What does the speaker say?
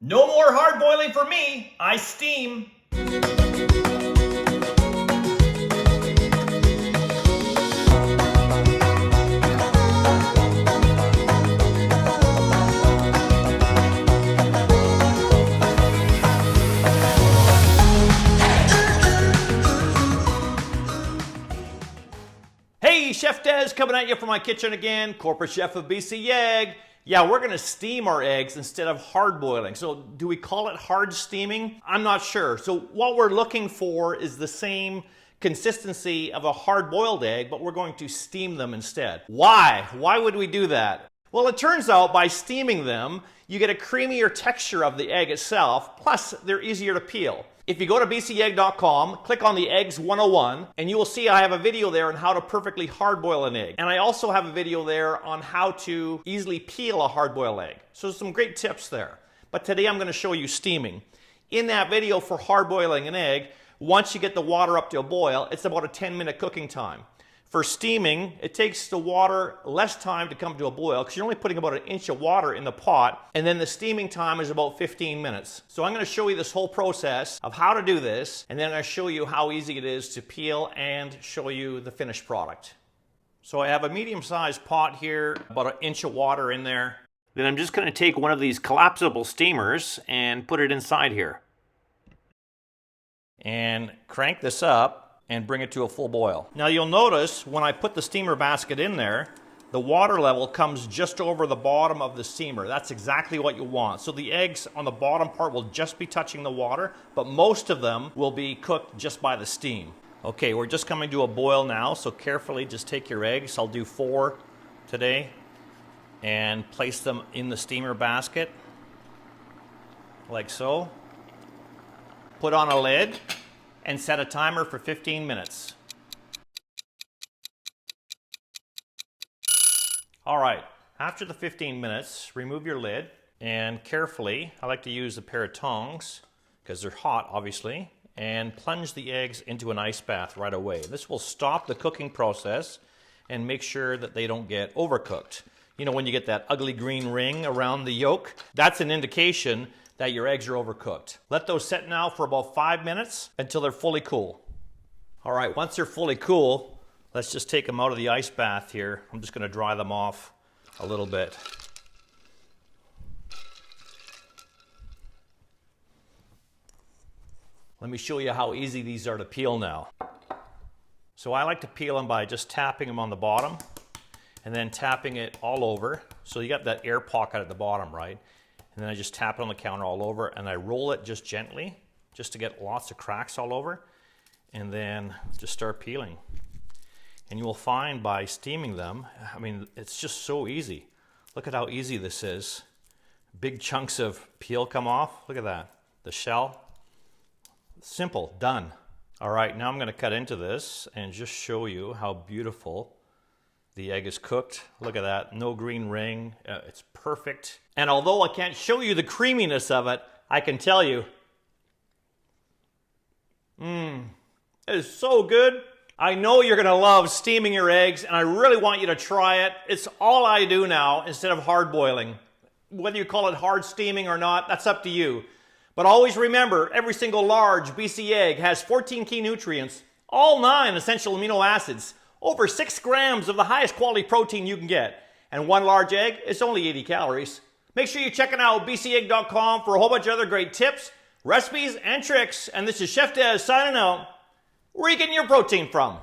No more hard boiling for me. I steam. Hey, Chef Des coming at you from my kitchen again, corporate chef of BC Egg. Yeah, we're gonna steam our eggs instead of hard boiling. So do we call it hard steaming? I'm not sure. So what we're looking for is the same consistency of a hard boiled egg, but we're going to steam them instead. Why? Why would we do that? Well, it turns out by steaming them, you get a creamier texture of the egg itself, plus they're easier to peel. If you go to bcegg.com, click on the Eggs 101, and you will see I have a video there on how to perfectly hard boil an egg. And I also have a video there on how to easily peel a hard boiled egg. So some great tips there. But today I'm going to show you steaming. In that video for hard boiling an egg, once you get the water up to a boil, it's about a 10-minute cooking time. For steaming, it takes the water less time to come to a boil because you're only putting about 1 inch of water in the pot, and then the steaming time is about 15 minutes. So I'm going to show you this whole process of how to do this, and then I'm going to show you how easy it is to peel and show you the finished product. So I have a medium-sized pot here, about 1 inch of water in there. Then I'm just going to take one of these collapsible steamers and put it inside here. And crank this up and bring it to a full boil. Now you'll notice when I put the steamer basket in there, the water level comes just over the bottom of the steamer. That's exactly what you want. So the eggs on the bottom part will just be touching the water, but most of them will be cooked just by the steam. Okay, we're just coming to a boil now, so carefully just take your eggs. I'll do 4 today, and place them in the steamer basket, like so. Put on a lid and set a timer for 15 minutes. All right, after the 15 minutes, remove your lid and carefully, I like to use a pair of tongs because they're hot obviously, and plunge the eggs into an ice bath right away. This will stop the cooking process and make sure that they don't get overcooked. You know, when you get that ugly green ring around the yolk, that's an indication that your eggs are overcooked. Let those set now for about 5 minutes until they're fully cool. All right, once they're fully cool, let's just take them out of the ice bath here. I'm just going to dry them off a little bit. Let me show you how easy these are to peel now. So I like to peel them by just tapping them on the bottom and then tapping it all over. So you got that air pocket at the bottom, right? And then I just tap it on the counter all over, and I roll it just gently, just to get lots of cracks all over, and then just start peeling. And you will find by steaming them, I mean, it's just so easy. Look at how easy this is. Big chunks of peel come off. Look at that. The shell. Simple, done. All right, now I'm going to cut into this and just show you how beautiful the egg is cooked. Look at that, no green ring. It's perfect. And although I can't show you the creaminess of it, I can tell you, it is so good. I know you're gonna love steaming your eggs, and I really want you to try it. It's all I do now instead of hard boiling. Whether you call it hard steaming or not, that's up to you. But always remember, every single large BC egg has 14 key nutrients, all 9 essential amino acids, over 6 grams of the highest quality protein you can get. And 1 large egg is only 80 calories. Make sure you're checking out bcegg.com for a whole bunch of other great tips, recipes, and tricks. And this is Chef Des signing out. Where are you getting your protein from?